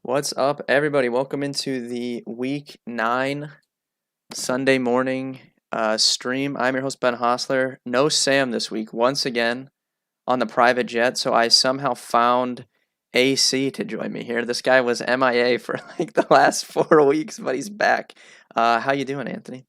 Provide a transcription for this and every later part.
What's up, everybody? Welcome into the Week 9 Sunday morning stream. I'm your host, Ben Hostler. No Sam this week, once again on the private jet, so I somehow found AC to join me here. This guy was MIA for like the last 4 weeks, but he's back. How you doing, Anthony?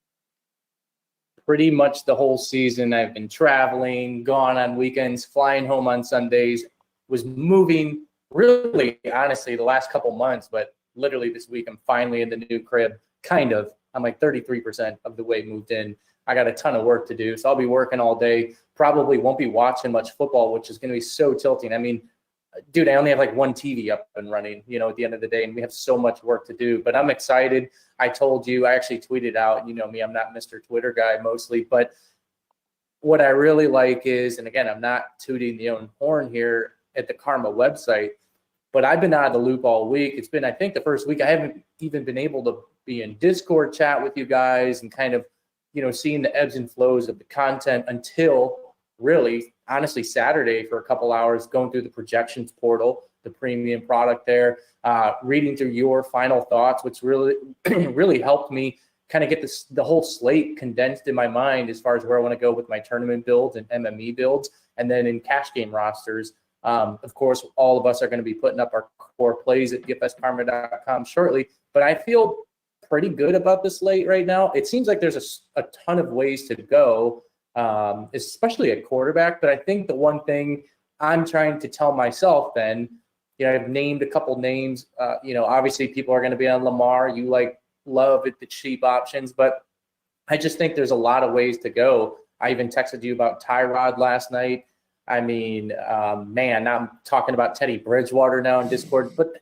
Pretty much the whole season. I've been traveling, gone on weekends, flying home on Sundays, was moving really, honestly, the last couple months, but literally this week, I'm finally in the new crib, kind of. I'm like 33% of the way moved in. I got a ton of work to do, so I'll be working all day. Probably won't be watching much football, which is going to be so tilting. I mean, dude, I only have like one TV up and running, at the end of the day, and we have so much work to do. But I'm excited. I told you, I actually tweeted out, me, I'm not Mr. Twitter guy mostly, but what I really like is, and again, I'm not tooting the own horn here at the Karma website, but I've been out of the loop all week. It's been, I think, the first week I haven't even been able to be in Discord chat with you guys and kind of, seeing the ebbs and flows of the content until really, honestly, Saturday for a couple hours, going through the projections portal, the premium product there, reading through your final thoughts, which really, really helped me kind of get the whole slate condensed in my mind as far as where I want to go with my tournament builds and MME builds. And then in cash game rosters, of course, all of us are going to be putting up our core plays at dfskarma.com shortly. But I feel pretty good about the slate right now. It seems like there's a ton of ways to go, especially at quarterback. But I think the one thing I'm trying to tell myself then, I've named a couple names. Obviously people are going to be on Lamar. You love it, the cheap options, but I just think there's a lot of ways to go. I even texted you about Tyrod last night. I mean, man, now I'm talking about Teddy Bridgewater now in Discord, but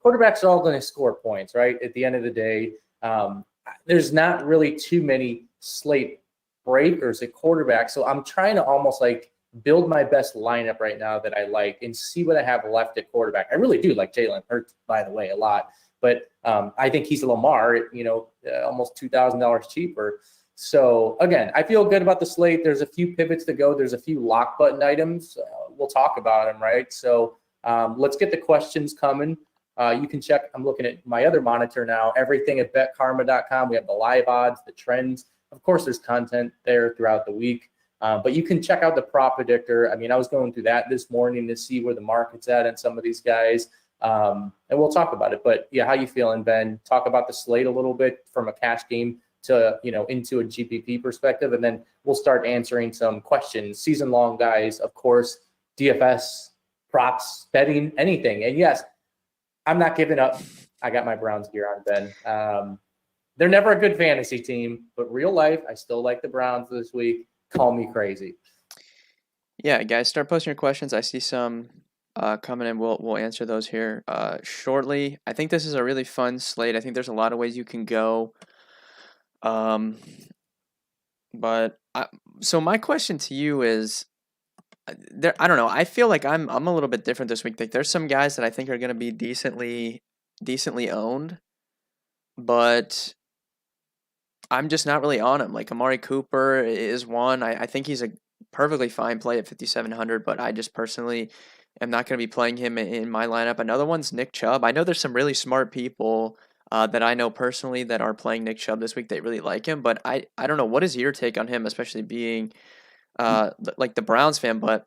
quarterbacks are all going to score points, right? At the end of the day, there's not really too many slate breakers at quarterback. So I'm trying to almost like build my best lineup right now that I like and see what I have left at quarterback. I really do like Jalen Hurts, by the way, a lot. But I think he's Lamar, almost $2,000 cheaper. So, again, I feel good about the slate. There's a few pivots to go. There's a few lock button items. We'll talk about them, right? So let's get the questions coming. You can check. I'm looking at my other monitor now, everything at betkarma.com. We have the live odds, the trends. Of course, there's content there throughout the week. But you can check out the prop predictor. I mean, I was going through that this morning to see where the market's at and some of these guys. And we'll talk about it. But yeah, how you feeling, Ben? Talk about the slate a little bit from a cash game to, into a GPP perspective. And then we'll start answering some questions. Season long, guys, of course, DFS, props, betting, anything. And yes, I'm not giving up. I got my Browns gear on, Ben. They're never a good fantasy team, but real life, I still like the Browns this week. Call me crazy. Yeah, guys, start posting your questions. I see some coming in. We'll answer those here shortly. I think this is a really fun slate. I think there's a lot of ways you can go. So my question to you is, there. I don't know. I feel like I'm a little bit different this week. Like there's some guys that I think are going to be decently owned, but I'm just not really on him. Like Amari Cooper is one. I think he's a perfectly fine play at 5,700, but I just personally am not going to be playing him in my lineup. Another one's Nick Chubb. I know there's some really smart people that I know personally that are playing Nick Chubb this week. They really like him, but I don't know. What is your take on him, especially being like the Browns fan? But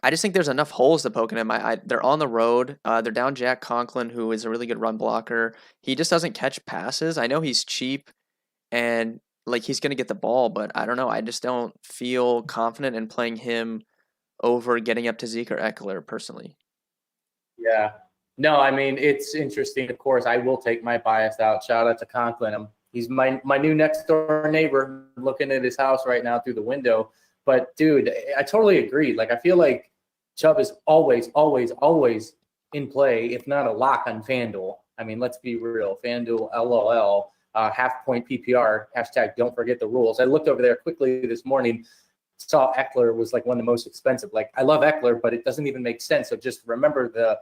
I just think there's enough holes to poke in him. They're on the road. They're down Jack Conklin, who is a really good run blocker. He just doesn't catch passes. I know he's cheap and like he's going to get the ball, but I don't know. I just don't feel confident in playing him over getting up to Zeke or Eckler personally. Yeah. No, I mean, it's interesting. Of course, I will take my bias out. Shout out to Conklin. He's my new next door neighbor. I'm looking at his house right now through the window. But, dude, I totally agree. Like, I feel like Chubb is always, always, always in play, if not a lock on Fanduel. I mean, let's be real. Fanduel, LOL, half point PPR, hashtag don't forget the rules. I looked over there quickly this morning, saw Eckler was like one of the most expensive. Like, I love Eckler, but it doesn't even make sense. So just remember the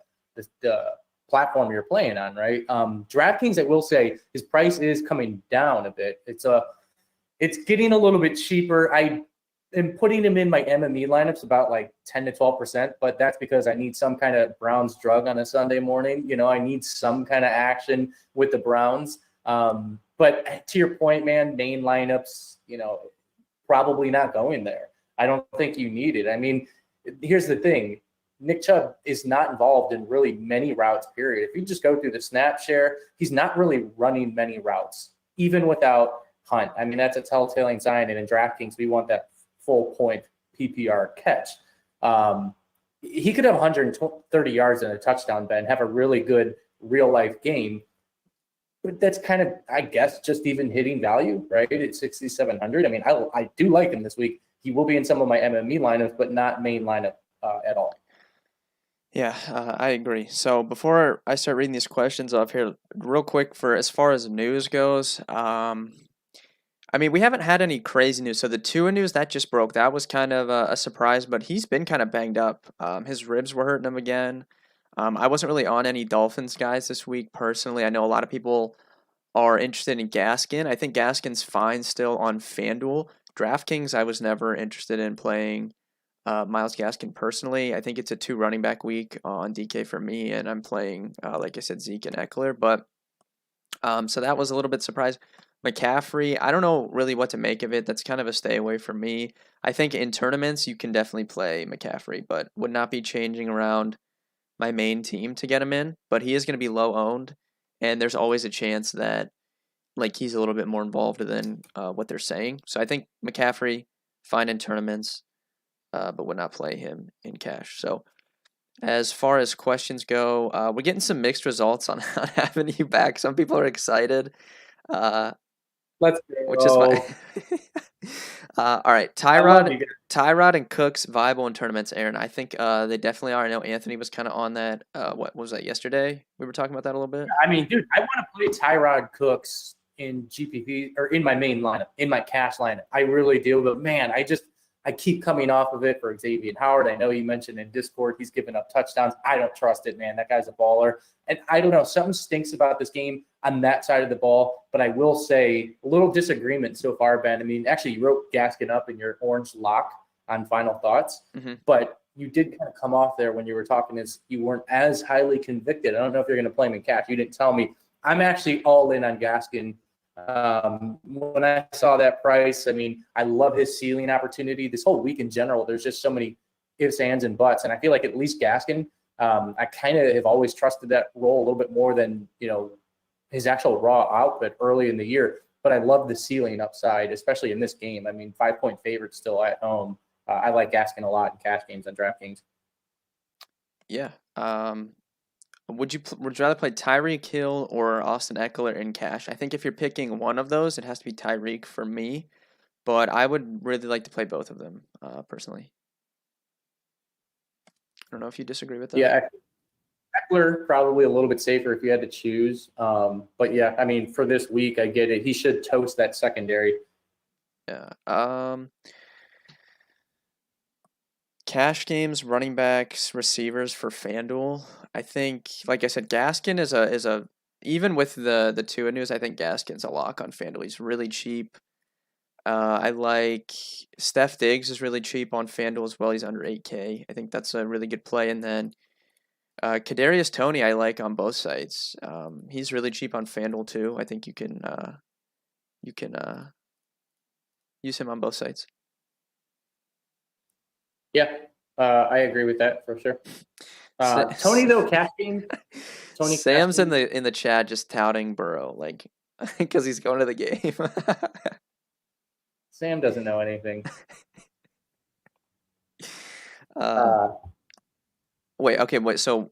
platform you're playing on, right? Draftkings, I will say, his price is coming down a bit. It's getting a little bit cheaper. I am putting him in my MME lineups about like 10 to 12%, but that's because I need some kind of Browns drug on a Sunday morning. I need some kind of action with the Browns. But to your point, man, main lineups, probably not going there. I don't think you need it. I mean, here's the thing. Nick Chubb is not involved in really many routes, period. If you just go through the snap share, he's not really running many routes, even without Hunt. I mean, that's a telltale sign. And in DraftKings, we want that full point PPR catch. He could have 130 yards and a touchdown, Ben, have a really good real life game. But that's kind of, I guess, just even hitting value, right? At 6,700. I mean, I do like him this week. He will be in some of my MME lineups, but not main lineup at all. Yeah, I agree. So before I start reading these questions off here, real quick, for as far as news goes, I mean, we haven't had any crazy news. So the Tua news that just broke, that was kind of a surprise, but he's been kind of banged up. His ribs were hurting him again. I wasn't really on any Dolphins guys this week personally. I know a lot of people are interested in Gaskin. I think Gaskin's fine still on Fanduel. DraftKings, I was never interested in playing Myles Gaskin personally. I think it's a 2 running back week on DK for me, and I'm playing, like I said, Zeke and Echoler. But so that was a little bit surprised. McCaffrey, I don't know really what to make of it. That's kind of a stay away from me. I think in tournaments you can definitely play McCaffrey, but would not be changing around my main team to get him in. But he is going to be low owned, and there's always a chance that like he's a little bit more involved than what they're saying. So I think McCaffrey fine in tournaments, but would not play him in cash. So as far as questions go, we're getting some mixed results on having you back. Some people are excited. Let's go. Which is fine. All right, Tyrod and Cook's viable in tournaments, Aaron. I think they definitely are. I know Anthony was kind of on that. What was that yesterday? We were talking about that a little bit. I mean, dude, I want to play Tyrod Cooks in GPP or in my main lineup, in my cash lineup. I really do. But man, I keep coming off of it for Xavier Howard. I know you mentioned in Discord he's given up touchdowns. I don't trust it, man. That guy's a baller. And I don't know, something stinks about this game on that side of the ball. But I will say a little disagreement so far, Ben. I mean, actually, you wrote Gaskin up in your orange lock on Final Thoughts. Mm-hmm. But you did kind of come off there when you were talking as you weren't as highly convicted. I don't know if you're going to play him in cash. You didn't tell me. I'm actually all in on Gaskin. When I saw that price, I mean, I love his ceiling opportunity. This whole week in general, there's just so many ifs, ands, and buts. And I feel like at least Gaskin, I kind of have always trusted that role a little bit more than, his actual raw output early in the year. But I love the ceiling upside, especially in this game. I mean, 5-point favorite still at home. I like Gaskin a lot in cash games on DraftKings. Yeah. Would you rather play Tyreek Hill or Austin Eckler in cash? I think if you're picking one of those, it has to be Tyreek for me. But I would really like to play both of them, personally. I don't know if you disagree with that. Yeah, Eckler probably a little bit safer if you had to choose. But yeah, I mean, for this week, I get it. He should toast that secondary. Yeah. Cash games, running backs, receivers for Fanduel. I think, like I said, Gaskin is a even with the Tua news, I think Gaskin's a lock on Fanduel. He's really cheap. I like Steph Diggs is really cheap on Fanduel as well. He's under 8K. I think that's a really good play. And then Kadarius Toney I like on both sites. He's really cheap on Fanduel too. I think you can use him on both sites. Yeah, I agree with that for sure. Toney though, cash game. Tony Sam's in the chat just touting Burrow like because he's going to the game. Sam doesn't know anything. Wait. So,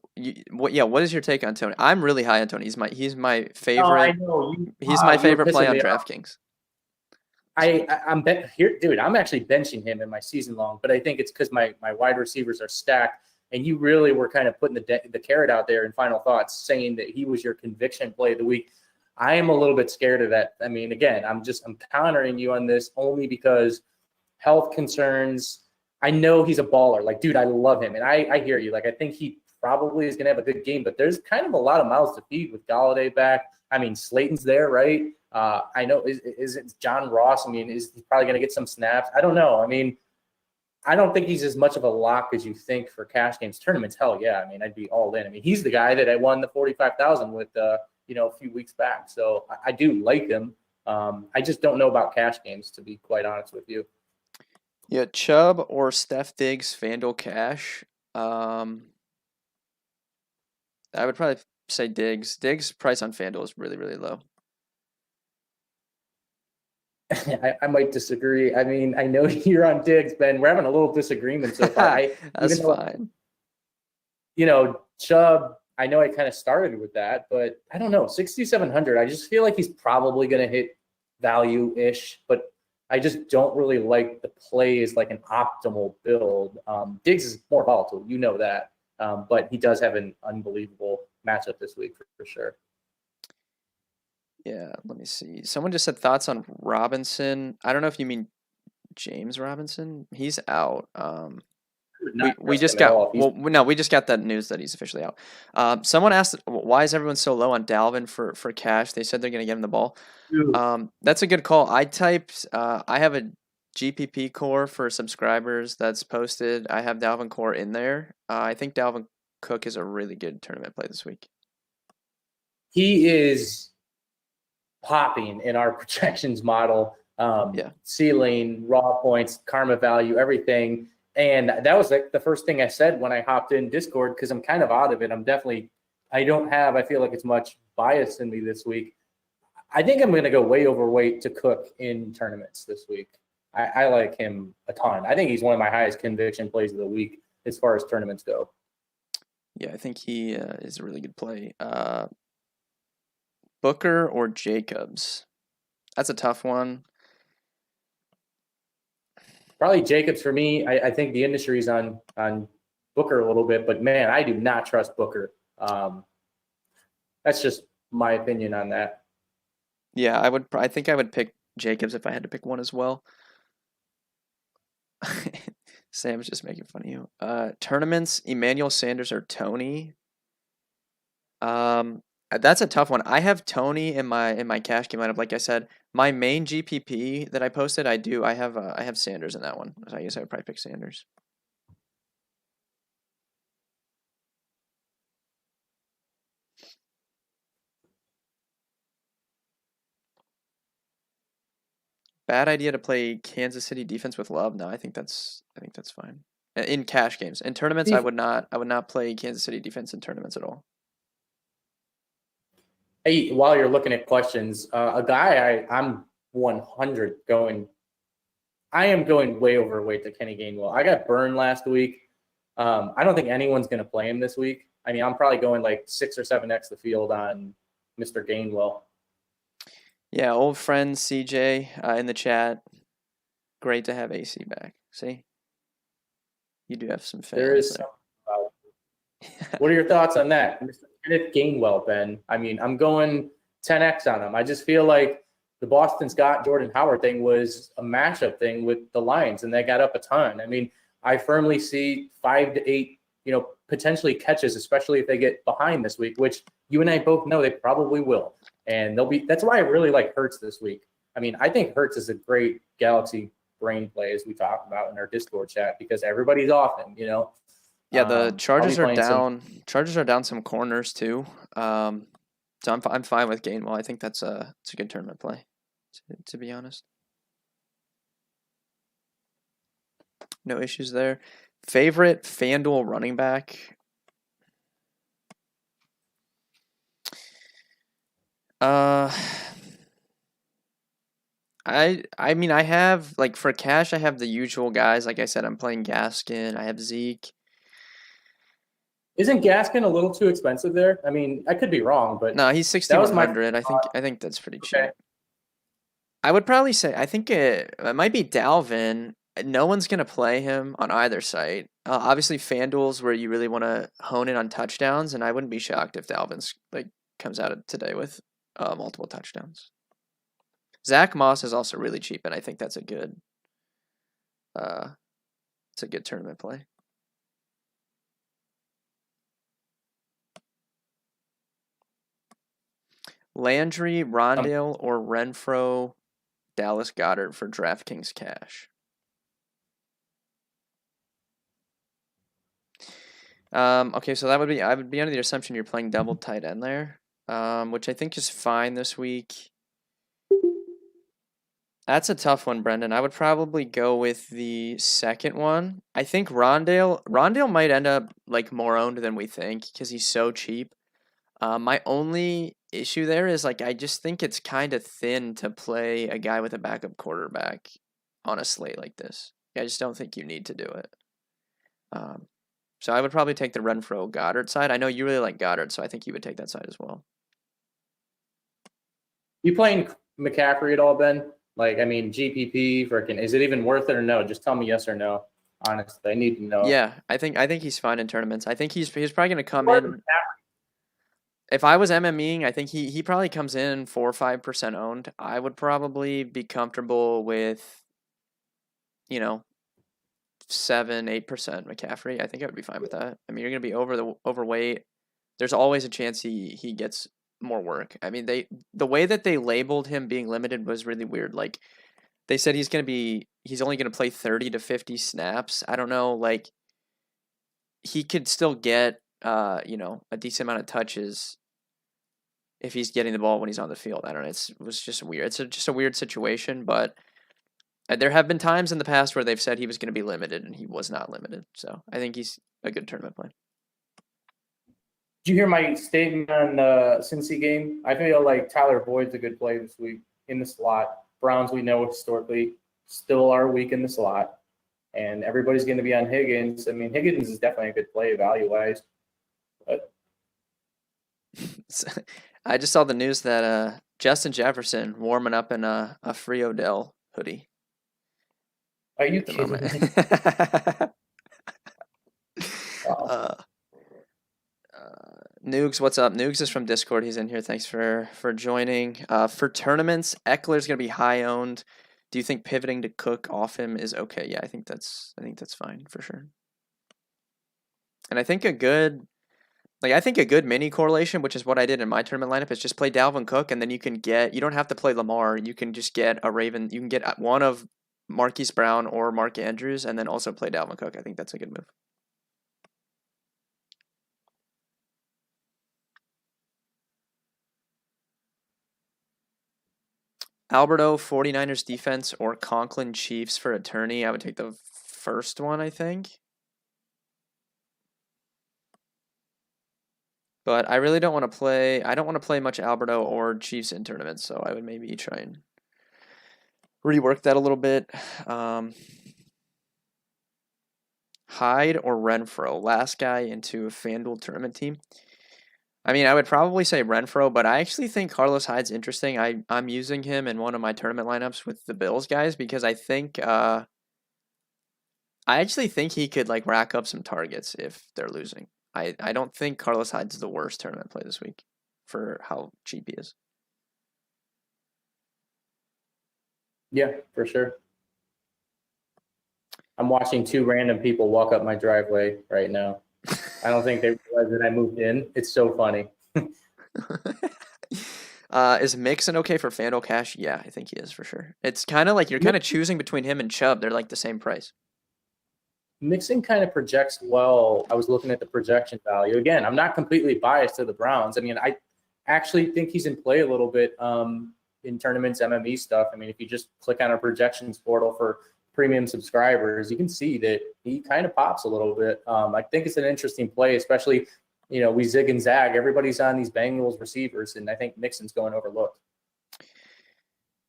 what is your take on Toney? I'm really high on Toney. He's my favorite. Oh, I know. He's my favorite play on DraftKings. I'm here, dude. I'm actually benching him in my season long, but I think it's because my wide receivers are stacked, and you really were kind of putting the carrot out there in Final Thoughts, saying that he was your conviction play of the week. I am a little bit scared of that. I mean, again, I'm countering you on this only because health concerns. I know he's a baller. Like, dude, I love him, and I hear you. Like, I think he probably is going to have a good game, but there's kind of a lot of mouths to feed with Golladay back. I mean, Slayton's there, right? I know is it John Ross? I mean, he's probably going to get some snaps? I don't know. I mean, I don't think he's as much of a lock as you think for cash games. Tournaments, hell yeah. I mean, I'd be all in. I mean, he's the guy that I won the 45,000 with, a few weeks back. So I do like him. I just don't know about cash games, to be quite honest with you. Yeah, Chubb or Steph Diggs, Fanduel cash. I would probably say Diggs. Diggs' price on Fanduel is really, really low. I might disagree. I mean, I know you're on Diggs, Ben. We're having a little disagreement so far. That's fine. Chubb, I know I kind of started with that, but I don't know. 6,700. I just feel like he's probably going to hit value-ish, but I just don't really like the play as like an optimal build. Diggs is more volatile, you know that, but he does have an unbelievable matchup this week for sure. Yeah, let me see. Someone just said thoughts on Robinson. I don't know if you mean James Robinson. He's out. We just got we just got that news that he's officially out. Someone asked why is everyone so low on Dalvin for cash? They said they're gonna give him the ball. That's a good call. I have a GPP core for subscribers that's posted. I have Dalvin core in there. I think Dalvin Cook is a really good tournament play this week. He is popping in our projections model. Ceiling, raw points, karma value, everything. And that was like the first thing I said when I hopped in Discord, because I'm kind of out of it. I feel like it's much bias in me this week. I think I'm going to go way overweight to Cook in tournaments this week. I like him a ton. I think he's one of my highest conviction plays of the week as far as tournaments go. Yeah, I think he is a really good play. Booker or Jacobs? That's a tough one. Probably Jacobs for me. I think the industry's on Booker a little bit, but man, I do not trust Booker. That's just my opinion on that. Yeah, I think I would pick Jacobs if I had to pick one as well. Sam's just making fun of you. Tournaments, Emmanuel Sanders or Tony? That's a tough one. I have Tony in my cash game lineup. Like I said, my main GPP that I posted, I have Sanders in that one. So I guess I would probably pick Sanders. Bad idea to play Kansas City defense with Love. No, I think that's fine. In cash games. In tournaments, I would not play Kansas City defense in tournaments at all. Hey, while you're looking at questions, a guy I'm 100 going. I am going way overweight to Kenny Gainwell. I got burned last week. I don't think anyone's going to play him this week. I mean, I'm probably going like 6 or 7x the field on Mr. Gainwell. Yeah, old friend CJ in the chat. Great to have AC back. See, you do have some fans. There is some. What are your thoughts on that, Mr. Kenneth Gainwell, Ben? I mean, I'm going 10x on him. I just feel like the Boston Scott Jordan Howard thing was a matchup thing with the Lions, and they got up a ton. I mean, I firmly see 5 to 8, potentially catches, especially if they get behind this week, which you and I both know they probably will. And that's why I really like Hurts this week. I mean, I think Hurts is a great Galaxy brain play, as we talked about in our Discord chat, because everybody's off him, Yeah, the Chargers are down. Chargers are down some corners too. So I'm fine with Gainwell. I think it's a good tournament play, to be honest. No issues there. Favorite FanDuel running back? I mean I have like for cash I have the usual guys. Like I said, I'm playing Gaskin. I have Zeke. Isn't Gaskin a little too expensive there? I mean, I could be wrong, but no, he's 6,100. I think that's pretty cheap. Okay. I would probably say I think it might be Dalvin. No one's gonna play him on either site. Obviously, FanDuel's where you really want to hone in on touchdowns, and I wouldn't be shocked if Dalvin's comes out today with multiple touchdowns. Zach Moss is also really cheap, and I think that's a good tournament play. Landry, Rondale, or Renfro, Dallas Goedert for DraftKings cash. Okay, so I would be under the assumption you're playing double tight end there, which I think is fine this week. That's a tough one, Brendan. I would probably go with the second one. I think Rondale might end up like more owned than we think because he's so cheap. My only issue there is like I just think it's kind of thin to play a guy with a backup quarterback on a slate like this. I just don't think you need to do it. Um, so I would probably take the Renfro Goddard side. I know you really like Goddard, so I think you would take that side as well. You playing McCaffrey at all, Ben? Like, I mean, GPP, freaking, is it even worth it or no? Just tell me yes or no. Honestly, I need to know. Yeah, I think he's fine in tournaments. I think he's probably going to come in. If I was MMEing, I think he probably comes in 4 or 5% owned. I would probably be comfortable with, you know, 7-8% McCaffrey. I think I would be fine with that. I mean, you're going to be overweight. There's always a chance he gets more work. I mean, the way that they labeled him being limited was really weird. Like they said he's only going to play 30 to 50 snaps. I don't know, like he could still get a decent amount of touches if he's getting the ball when he's on the field. I don't know. It was just weird. Just a weird situation, but there have been times in the past where they've said he was going to be limited and he was not limited. So I think he's a good tournament play. Did you hear my statement on the Cincy game? I feel like Tyler Boyd's a good play this week in the slot. Browns, we know historically, still are weak in the slot. And everybody's going to be on Higgins. I mean, Higgins is definitely a good play value-wise. But I just saw the news that Justin Jefferson warming up in a Free Odell hoodie. Are you kidding me? Wow. Noogs, what's up? Noogs is from Discord. He's in here. Thanks for joining. For tournaments, Eckler's gonna be high owned. Do you think pivoting to Cook off him is okay? Yeah, I think that's fine for sure. And I think a good mini correlation, which is what I did in my tournament lineup, is just play Dalvin Cook, and then you don't have to play Lamar. You can just get a Raven. You can get one of Marquise Brown or Mark Andrews, and then also play Dalvin Cook. I think that's a good move. Alberto, 49ers defense, or Conklin Chiefs for attorney. I would take the first one, I think. But I really don't want to play. I don't want to play much Alberto or Chiefs in tournaments, so I would maybe try and rework that a little bit. Hyde or Renfro, last guy into a Fanduel tournament team. I mean, I would probably say Renfro, but I actually think Carlos Hyde's interesting. I'm using him in one of my tournament lineups with the Bills guys because I actually think he could like rack up some targets if they're losing. I don't think Carlos Hyde's the worst tournament play this week for how cheap he is. Yeah, for sure. I'm watching two random people walk up my driveway right now. I don't think they realize that I moved in. It's so funny. Is Mixon okay for Fanduel Cash? Yeah, I think he is for sure. It's kind of like you're kind of choosing between him and Chubb. They're like the same price. Mixon kind of projects well. I was looking at the projection value. Again, I'm not completely biased to the Browns. I mean, I actually think he's in play a little bit in tournaments, MME stuff. I mean, if you just click on our projections portal for premium subscribers, you can see that he kind of pops a little bit. I think it's an interesting play, especially, we zig and zag. Everybody's on these Bengals receivers, and I think Mixon's going overlooked.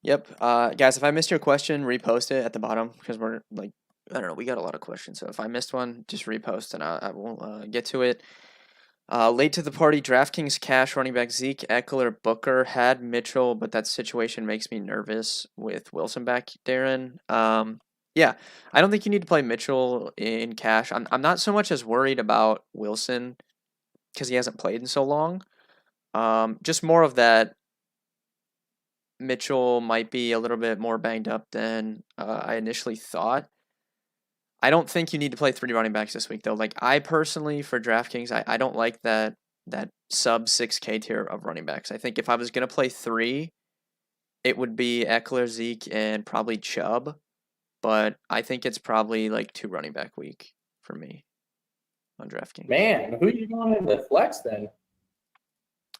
Yep. Guys, if I missed your question, repost it at the bottom because we're like, I don't know, we got a lot of questions. So if I missed one, just repost and I will get to it. Late to the party, DraftKings cash running back Zeke, Echoler, Booker had Mitchell, but that situation makes me nervous with Wilson back, Darren. Yeah, I don't think you need to play Mitchell in cash. I'm not so much as worried about Wilson because he hasn't played in so long. Just more of that Mitchell might be a little bit more banged up than I initially thought. I don't think you need to play 3 running backs this week, though. Like, I personally, for DraftKings, I don't like that sub 6K tier of running backs. I think if I was going to play 3, it would be Eckler, Zeke, and probably Chubb. But I think it's probably like 2 running back week for me. on DraftKings. Man, who you going in the flex then?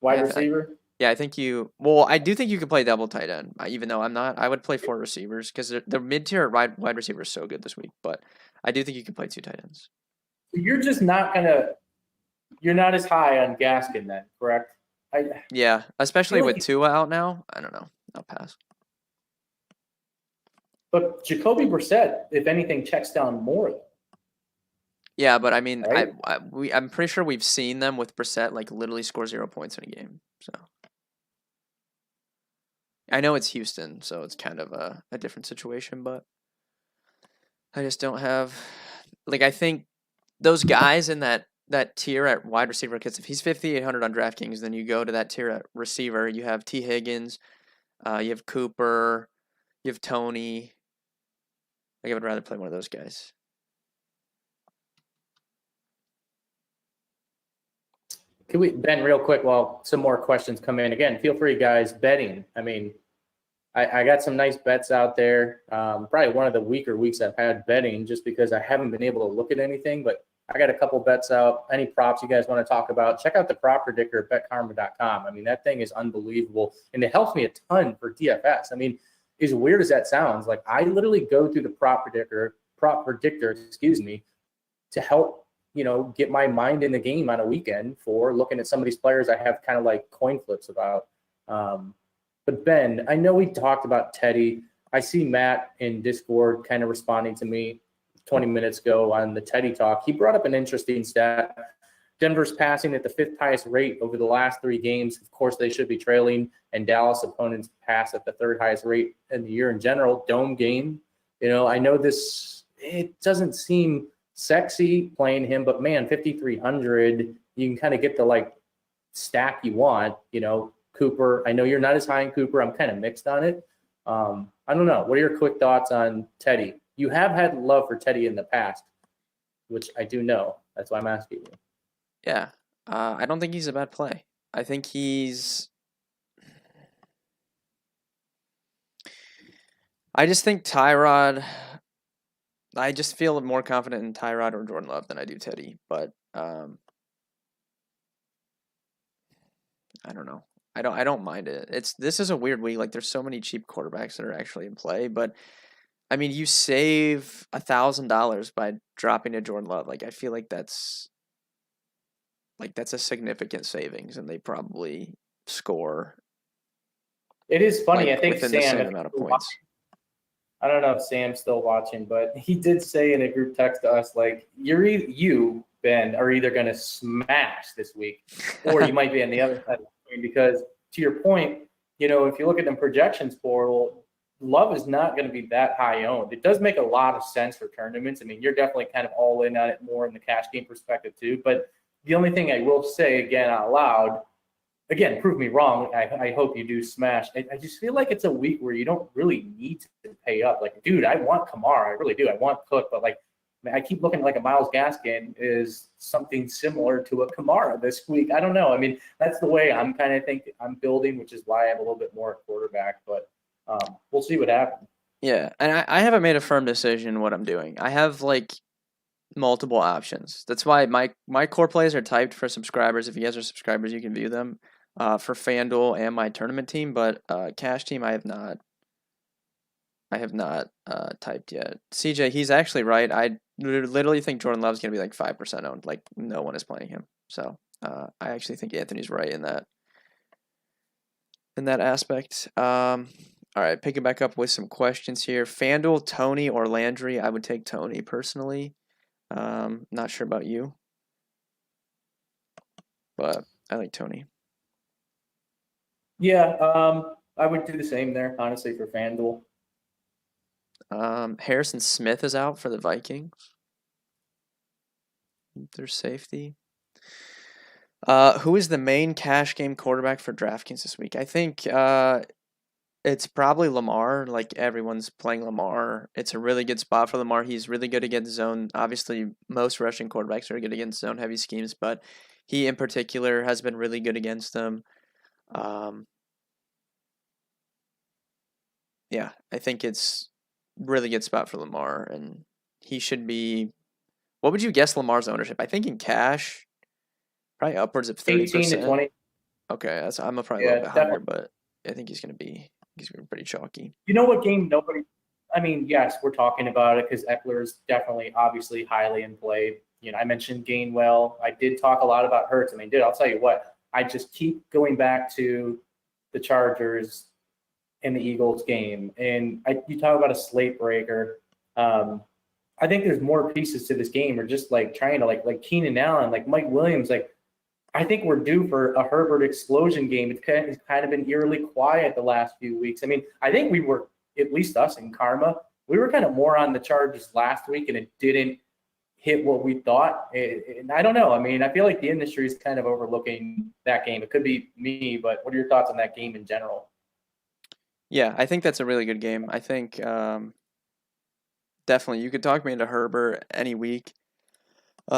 Wide receiver? Yeah, I think you. Well, I do think you could play double tight end, even though I'm not. I would play 4 receivers because the mid tier wide receiver is so good this week. But I do think you can play 2 tight ends. You're just not gonna. You're not as high on Gaskin then, correct? Yeah, especially like with Tua out now. I don't know. I'll pass. But Jacoby Brissett, if anything, checks down more. Yeah, but I mean, Right? I'm pretty sure we've seen them with Brissett like literally score 0 points in a game. So I know it's Houston, so it's kind of a different situation, but I just don't have like I think those guys in that tier at wide receiver, because if he's 5,800 on DraftKings, then you go to that tier at receiver. You have T. Higgins, you have Cooper, you have Tony. Like I would rather play one of those guys. Can we, Ben, real quick, while some more questions come in? Again, feel free, guys. Betting. I mean, I got some nice bets out there. Probably one of the weaker weeks I've had betting just because I haven't been able to look at anything, but I got a couple bets out. Any props you guys want to talk about, check out the prop predictor at betkarma.com. I mean, that thing is unbelievable, and it helps me a ton for DFS. I mean, as weird as that sounds, like I literally go through the prop predictor, to help, get my mind in the game on a weekend for looking at some of these players I have kind of like coin flips about. But Ben, I know we talked about Teddy. I see Matt in Discord kind of responding to me 20 minutes ago on the Teddy talk. He brought up an interesting stat. Denver's passing at the 5th highest rate over the last 3 games. Of course, they should be trailing, and Dallas opponents pass at the 3rd highest rate in the year in general. Dome game. I know it doesn't seem sexy playing him, but man, 5,300, you can kind of get the stack you want, Cooper. I know you're not as high in Cooper. I'm kind of mixed on it. I don't know. What are your quick thoughts on Teddy? You have had love for Teddy in the past, which I do know. That's why I'm asking you. Yeah. I don't think he's a bad play. I think I just think Tyrod. I just feel more confident in Tyrod or Jordan Love than I do Teddy, but I don't know. I don't mind it. This is a weird week. Like there's so many cheap quarterbacks that are actually in play, but I mean you save $1,000 by dropping to Jordan Love. Like I feel like that's a significant savings, and they probably score. It is funny. I think within Sam, the same amount of points. I don't know if Sam's still watching, but he did say in a group text to us, you, Ben, are either going to smash this week or you might be on the other side of the screen because, to your point, if you look at the projections portal, Love is not going to be that high owned. It does make a lot of sense for tournaments. I mean, you're definitely kind of all in on it more in the cash game perspective too. But the only thing I will say again out loud, again, prove me wrong. I hope you do smash. I just feel like it's a week where you don't really need to pay up. Like, dude, I want Kamara. I really do. I want Cook. But, I keep looking like a Myles Gaskin is something similar to a Kamara this week. I don't know. I mean, that's the way I'm kind of thinking I'm building, which is why I have a little bit more at quarterback. But we'll see what happens. Yeah, and I haven't made a firm decision what I'm doing. I have, multiple options. That's why my core plays are typed for subscribers. If you guys are subscribers, you can view them for Fanduel and my tournament team, but cash team I have not typed yet. CJ, he's actually right. I literally think Jordan Love's going to be 5% owned. Like no one is playing him. So I actually think Anthony's right in that aspect. All right, picking back up with some questions here. Fanduel, Tony, or Landry? I would take Tony personally. Not sure about you, but I like Tony. Yeah, I would do the same there, honestly, for FanDuel. Harrison Smith is out for the Vikings. Their safety. Who is the main cash game quarterback for DraftKings this week? I think it's probably Lamar. Like everyone's playing Lamar. It's a really good spot for Lamar. He's really good against zone. Obviously, most rushing quarterbacks are good against zone heavy schemes, but he in particular has been really good against them. Yeah, I think it's really good spot for Lamar, and he should be. What would you guess Lamar's ownership? I think in cash, probably upwards of 18 to 30%. 20. Okay, I'm probably a little Yeah, bit higher, definitely. but I think he's gonna be pretty chalky. You know what game nobody? I mean, yes, we're talking about it because Eckler is definitely, obviously, highly in play. I mentioned Gainwell. I did talk a lot about Hurts. I mean, dude, I'll tell you what. I just keep going back to the Chargers and the Eagles game, and you talk about a slate breaker. I think there's more pieces to this game, or just like trying to like Keenan Allen, like Mike Williams, like. I think we're due for a Herbert explosion game. It's kind of been eerily quiet the last few weeks. I mean, I think we were, at least us in Karma, we were kind of more on the Chargers last week, and it didn't hit what we thought. And I don't know. I mean, I feel like the industry is kind of overlooking that game. It could be me, but what are your thoughts on that game in general? Yeah, I think that's a really good game. I think definitely you could talk me into Herbert any week.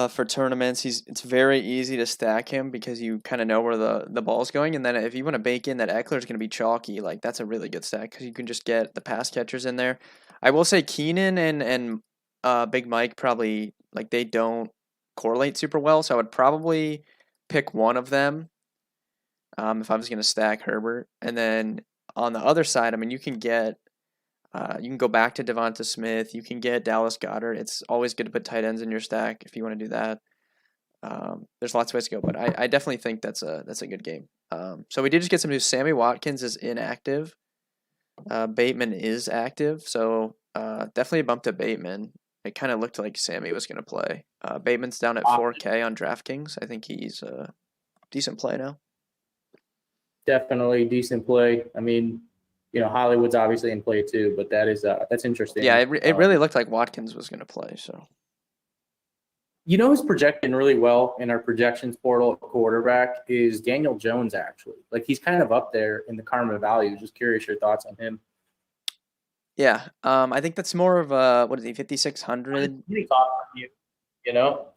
For tournaments, it's very easy to stack him because you kind of know where the ball's going, and then if you want to bake in that Eckler's going to be chalky, like that's a really good stack because you can just get the pass catchers in there. I will say Keenan and Big Mike probably like they don't correlate super well, so I would probably pick one of them if I was going to stack Herbert, and then on the other side, I mean you can go back to Devonta Smith. You can get Dallas Goedert. It's always good to put tight ends in your stack if you want to do that. There's lots of ways to go, but I definitely think that's a good game. So we did just get some news. Sammy Watkins is inactive. Bateman is active, so definitely a bump to Bateman. It kind of looked like Sammy was going to play. Bateman's down at 4K on DraftKings. I think he's a decent play now. Definitely decent play. I mean, Hollywood's obviously in play too, but that's interesting. Yeah, it really looked like Watkins was going to play. So who's projecting really well in our projections portal at quarterback is Daniel Jones, actually. Like, he's kind of up there in the karma value. Just curious your thoughts on him. yeah, I think that's more of a what is he 5,600? Really thought on you, you know?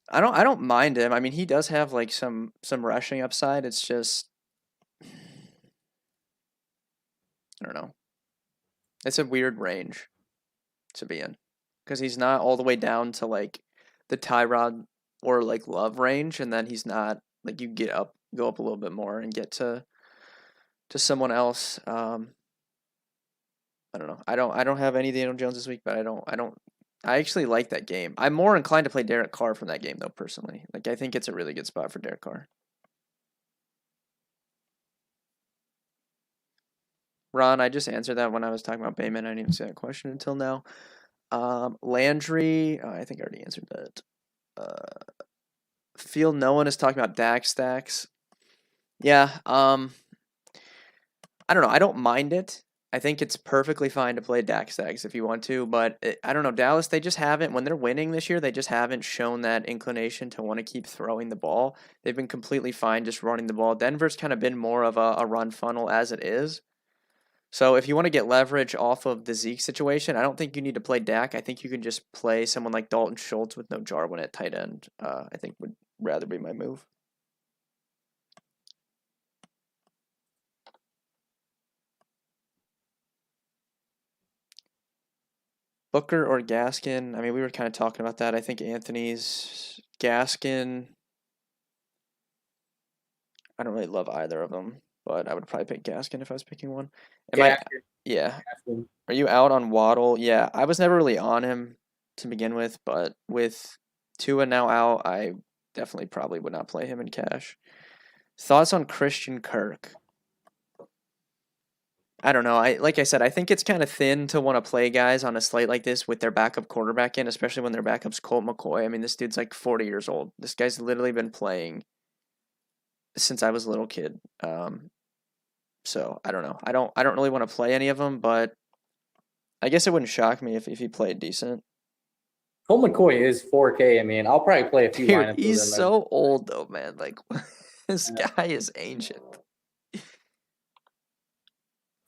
I don't mind him. I mean, he does have like some rushing upside. It's just I don't know. It's a weird range to be in because he's not all the way down to like the Tyrod or like Love range, and then he's not like you go up a little bit more and get to someone else. I don't know. I don't have any Daniel Jones this week, but I actually like that game. I'm more inclined to play Derek Carr from that game though, personally. Like I think it's a really good spot for Derek Carr. Ron, I just answered that when I was talking about Bateman. I didn't even see that question until now. Landry, I think I already answered that. Feel no one is talking about Dak stacks. Yeah, I don't know. I don't mind it. I think it's perfectly fine to play Dak stacks if you want to, but I don't know. Dallas, they just haven't, when they're winning this year, they just haven't shown that inclination to want to keep throwing the ball. They've been completely fine just running the ball. Denver's kind of been more of a run funnel as it is. So if you want to get leverage off of the Zeke situation, I don't think you need to play Dak. I think you can just play someone like Dalton Schultz with no Jarwin at tight end. I think would rather be my move. Booker or Gaskin? I mean, we were kind of talking about that. I think Anthony's Gaskin. I don't really love either of them, but I would probably pick Gaskin if I was picking one. Yeah. Are you out on Waddle? Yeah, I was never really on him to begin with, but with Tua now out, I definitely probably would not play him in cash. Thoughts on Christian Kirk? I don't know. Like I said, I think it's kind of thin to want to play guys on a slate like this with their backup quarterback in, especially when their backup's Colt McCoy. I mean, this dude's like 40 years old. This guy's literally been playing since I was a little kid. So I don't know. I don't really want to play any of them, but I guess it wouldn't shock me if he played decent. Colt McCoy is 4K. I mean, I'll probably play a few Dude, lineups. he's so old though, man. Like this guy is ancient.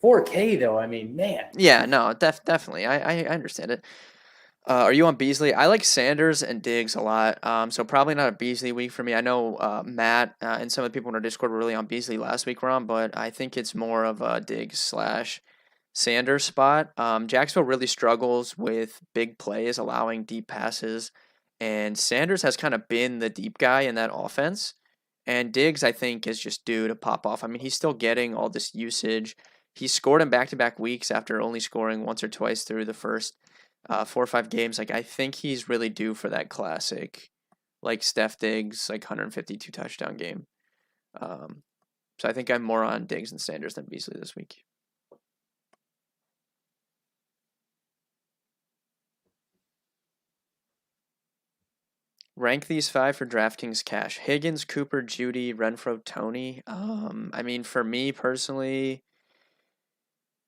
4K though. I mean, man. Yeah, no, definitely. I understand it. Are you on Beasley? I like Sanders and Diggs a lot. So probably not a Beasley week for me. I know Matt and some of the people in our Discord were really on Beasley last week, Ron, but I think it's more of a Diggs / Sanders spot. Jacksonville really struggles with big plays, allowing deep passes, and Sanders has kind of been the deep guy in that offense. And Diggs, I think, is just due to pop off. I mean, he's still getting all this usage. He scored in back-to-back weeks after only scoring once or twice through the first 4 or 5 games. Like, I think he's really due for that classic, like Steph Diggs, like 152 touchdown game. So I think I'm more on Diggs and Sanders than Beasley this week. Rank these 5 for DraftKings cash: Higgins, Cooper, Judy, Renfro, Tony. I mean, for me personally,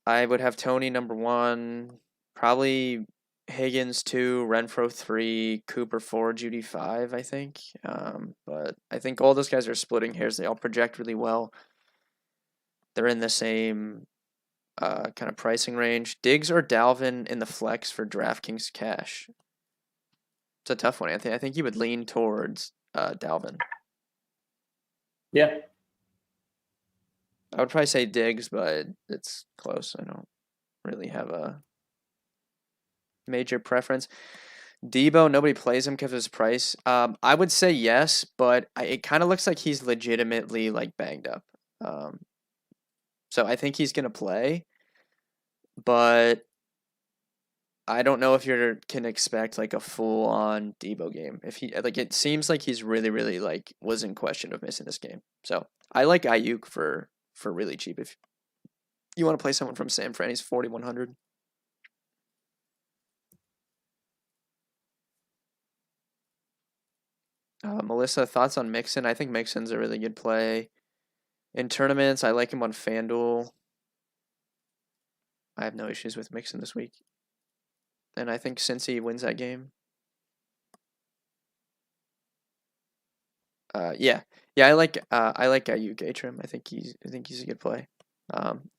I would have Tony number 1, probably Higgins 2, Renfro 3, Cooper 4, Judy 5, I think. But I think all those guys are splitting hairs. They all project really well. They're in the same kind of pricing range. Diggs or Dalvin in the flex for DraftKings cash? It's a tough one, Anthony. I think you would lean towards Dalvin. Yeah. I would probably say Diggs, but it's close. I don't really have a major preference. Debo, nobody plays him because of his price. I would say yes, but it kind of looks like he's legitimately like banged up. So I think he's gonna play, but I don't know if you can expect like a full on Debo game. If he like, it seems like he's really like was in question of missing this game. So I like Ayuk for really cheap if you want to play someone from San Fran. He's 4,100. Melissa, thoughts on Mixon? I think Mixon's a really good play in tournaments. I like him on Fanduel. I have no issues with Mixon this week, and I think Cincy wins that game. Yeah, I like Ayuk Atrim. I think he's a good play.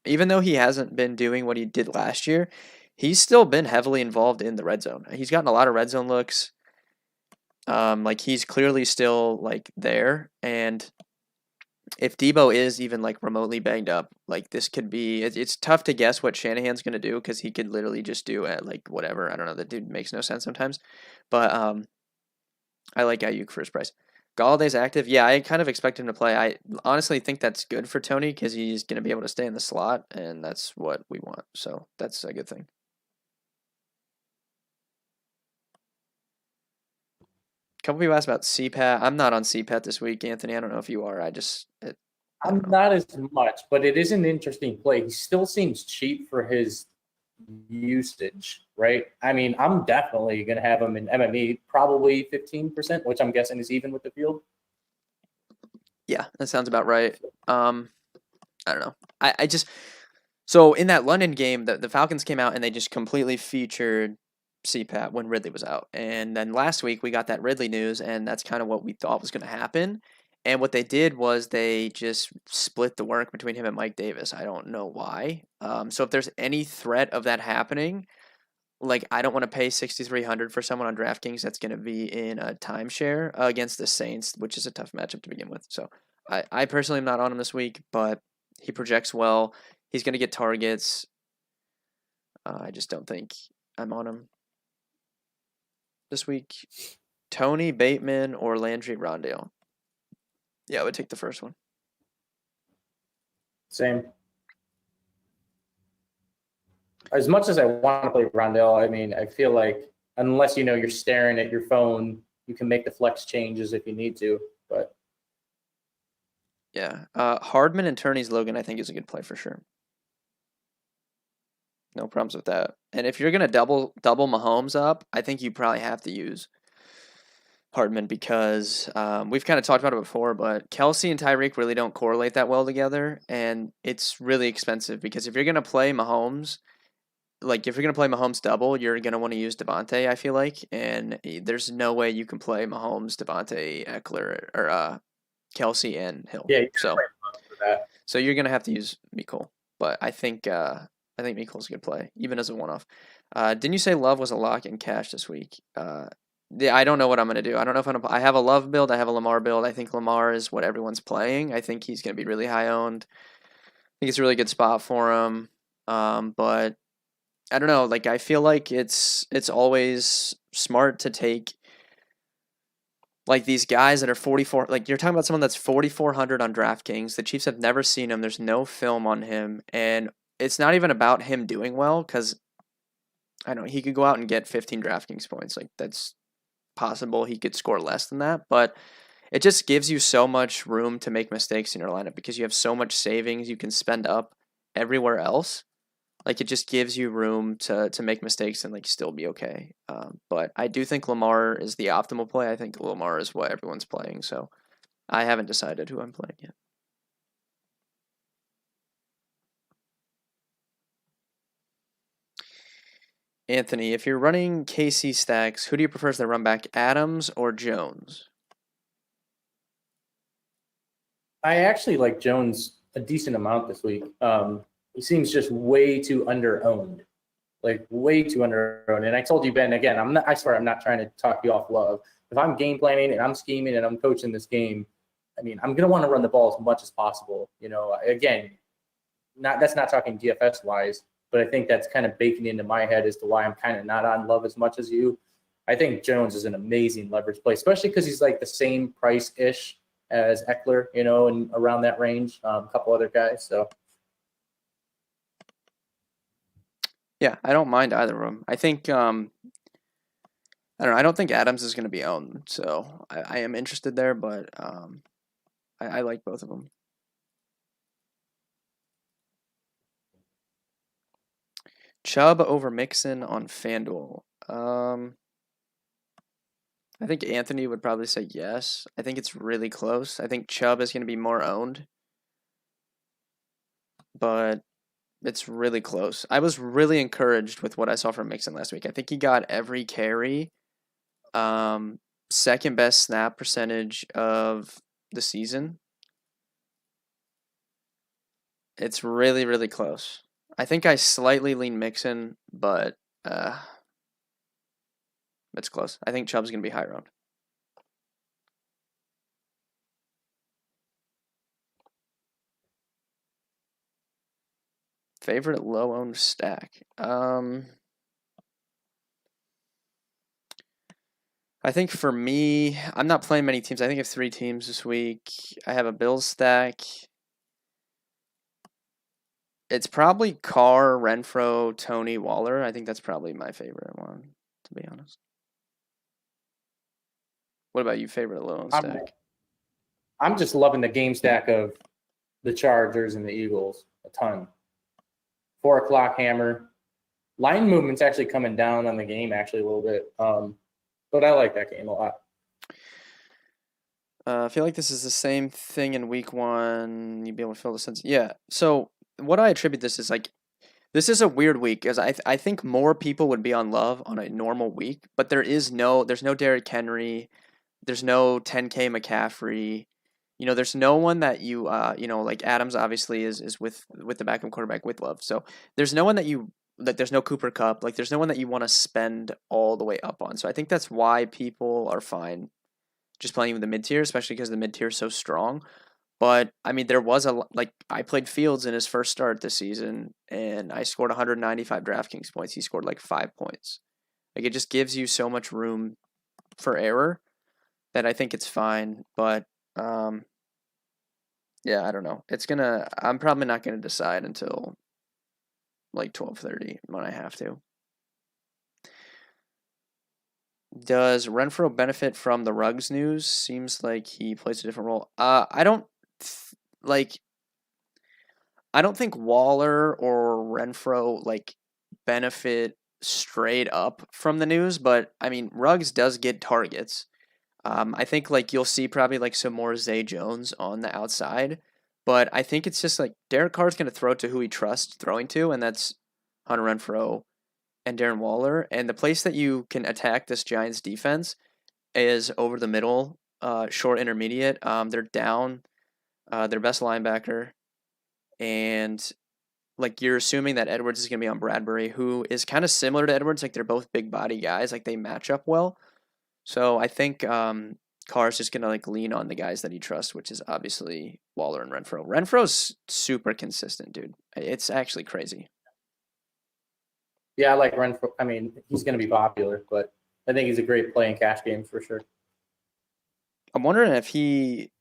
Even though he hasn't been doing what he did last year, he's still been heavily involved in the red zone. He's gotten a lot of red zone looks. Like he's clearly still like there, and if Debo is even like remotely banged up, like this could be. It's tough to guess what Shanahan's gonna do because he could literally just do at like whatever. I don't know. That dude makes no sense sometimes, but I like Ayuk for his price. Galladay's active. Yeah, I kind of expect him to play. I honestly think that's good for Tony because he's going to be able to stay in the slot, and that's what we want. So that's a good thing. A couple people asked about CPAT. I'm not on CPAT this week, Anthony. I don't know if you are. I'm not as much, but it is an interesting play. He still seems cheap for his usage, right? I mean, I'm definitely going to have him in MME, probably 15%, which I'm guessing is even with the field. Yeah, that sounds about right. I don't know. I just so in that London game, the Falcons came out and they just completely featured CPAT when Ridley was out. And then last week we got that Ridley news, and that's kind of what we thought was going to happen. And what they did was they just split the work between him and Mike Davis. I don't know why. So if there's any threat of that happening, like I don't want to pay 6,300 for someone on DraftKings that's going to be in a timeshare against the Saints, which is a tough matchup to begin with. So I personally am not on him this week, but he projects well. He's going to get targets. I just don't think I'm on him this week. Tony, Bateman, or Landry Rondale? Yeah, I would take the first one. Same. As much as I want to play Rondale, I mean, I feel like unless you're staring at your phone, you can make the flex changes if you need to. But yeah, Hardman and Turney's Logan, I think, is a good play for sure. No problems with that. And if you're gonna double Mahomes up, I think you probably have to use Hardman because we've kind of talked about it before, but Kelsey and Tyreek really don't correlate that well together, and it's really expensive because if you're gonna play Mahomes, like if you're gonna play Mahomes double, you're gonna want to use Devontae, I feel like, and there's no way you can play Mahomes, Devontae, Eckler, or Kelsey and Hill. yeah, So you're gonna have to use Mecole, but I think Mecole's a good play, even as a one-off. Didn't you say Love was a lock in cash this week? Yeah, I don't know what I'm gonna do. I don't know if I have a Love build, I have a Lamar build. I think Lamar is what everyone's playing. I think he's gonna be really high owned. I think it's a really good spot for him. But I don't know. Like I feel like it's always smart to take like these guys that are 44. Like you're talking about someone that's 4,400 on DraftKings. The Chiefs have never seen him. There's no film on him, and it's not even about him doing well because I don't know he could go out and get 15 DraftKings points. Like that's possible. He could score less than that, but it just gives you so much room to make mistakes in your lineup because you have so much savings you can spend up everywhere else. Like it just gives you room to make mistakes and like still be okay. But I do think Lamar is the optimal play. I think Lamar is what everyone's playing. So I haven't decided who I'm playing yet. Anthony, if you're running KC stacks, who do you prefer as the run back, Adams or Jones? I actually like Jones a decent amount this week. He seems just way too under-owned, like way too under-owned. And I told you, Ben, again, I swear I'm not trying to talk you off love. If I'm game planning and I'm scheming and I'm coaching this game, I mean, I'm going to want to run the ball as much as possible. You know, again, that's not talking DFS wise, but I think that's kind of baking into my head as to why I'm kind of not on love as much as you. I think Jones is an amazing leverage play, especially because he's like the same price ish as Eckler, you know, and around that range, a couple other guys. So Yeah, I don't mind either of them. I think I don't know. I don't think Adams is going to be owned, so I am interested there, but I like both of them. Chubb over Mixon on Fanduel. I think Anthony would probably say yes. I think it's really close. I think Chubb is going to be more owned, but it's really close. I was really encouraged with what I saw from Mixon last week. I think he got every carry. Second best snap percentage of the season. It's really, really close. I think I slightly lean Mixon, but it's close. I think Chubb's going to be high round. Favorite low owned stack. I think for me, I'm not playing many teams. I think I have 3 teams this week. I have a Bills stack. It's probably Carr, Renfro, Tony, Waller. I think that's probably my favorite one, to be honest. What about you? Favorite low owned I'm stack? I'm just loving the game stack of the Chargers and the Eagles a ton. 4 o'clock hammer. Line movement's actually coming down on the game actually a little bit. But I like that game a lot. I feel like this is the same thing in week 1. You'd be able to feel the sense. Yeah. So what I attribute this is like this is a weird week because I think more people would be on Love on a normal week, but there's no Derrick Henry, there's no 10K McCaffrey. You know, there's no one that you know, like Adams obviously is with the backup quarterback with Love. So there's no one that you like. There's no Cooper Cup. Like there's no one that you want to spend all the way up on. So I think that's why people are fine just playing with the mid tier, especially because the mid tier is so strong. But I mean, there was like I played Fields in his first start this season, and I scored 195 DraftKings points. He scored like 5 points. Like it just gives you so much room for error that I think it's fine. But yeah, I don't know. I'm probably not gonna decide until like 12:30 when I have to. Does Renfro benefit from the Ruggs news? Seems like he plays a different role. I don't like. I don't think Waller or Renfro like benefit straight up from the news, but I mean Ruggs does get targets. I think like you'll see probably like some more Zay Jones on the outside, but I think it's just like Derek Carr's gonna throw to who he trusts throwing to, and that's Hunter Renfro and Darren Waller. And the place that you can attack this Giants defense is over the middle, short intermediate. They're down their best linebacker, and like you're assuming that Edwards is gonna be on Bradbury, who is kind of similar to Edwards. Like they're both big body guys. Like they match up well. So I think Carr's just gonna like lean on the guys that he trusts, which is obviously Waller and Renfro. Renfro's super consistent, dude. It's actually crazy. Yeah, I like Renfro. I mean, he's going to be popular, but I think he's a great play in cash games for sure. I'm wondering if he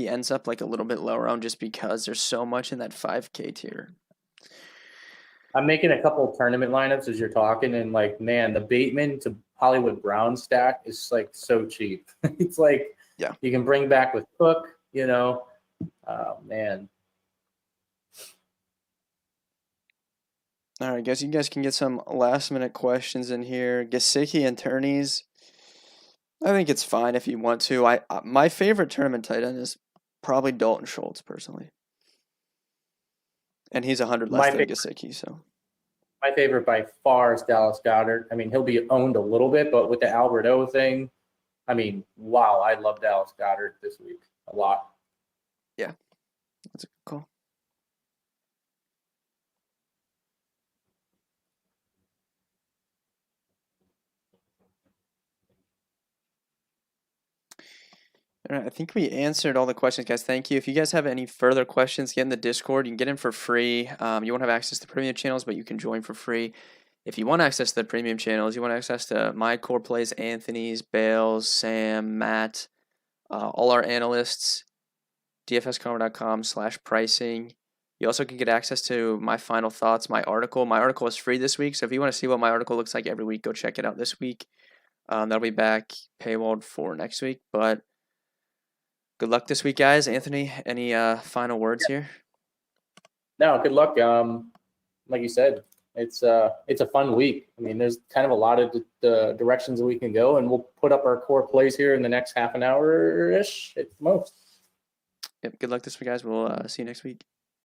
ends up like a little bit lower on just because there's so much in that 5K tier. I'm making a couple of tournament lineups as you're talking, and like, man, the Bateman to Hollywood Brown stack is like so cheap. It's like, Yeah. you can bring back with Cook, you know. Man. All right, guys, you guys can get some last minute questions in here. Gesicki and Turney's. I think it's fine if you want to. My favorite tournament tight end is probably Dalton Schultz personally, and he's 100 less My than favorite, Gesicki. So my favorite by far is Dallas Goedert. I mean, he'll be owned a little bit, but with the Albert O thing, I mean, wow, I love Dallas Goedert this week a lot. yeah, that's a good call. All right, I think we answered all the questions, guys. Thank you. If you guys have any further questions, get in the Discord. You can get in for free. You won't have access to premium channels, but you can join for free. If you want access to the premium channels, you want access to my core plays, Anthony's, Bales, Sam, Matt, all our analysts, dfscomer.com/pricing. You also can get access to my final thoughts, my article. My article is free this week, so if you want to see what my article looks like every week, go check it out this week. That'll be back paywalled for next week, but good luck this week, guys. Anthony, any final words here? No, good luck. Like you said, it's a fun week. I mean, there's kind of a lot of the directions that we can go, and we'll put up our core plays here in the next half an hour ish at most. Yep. Good luck this week, guys. We'll see you next week.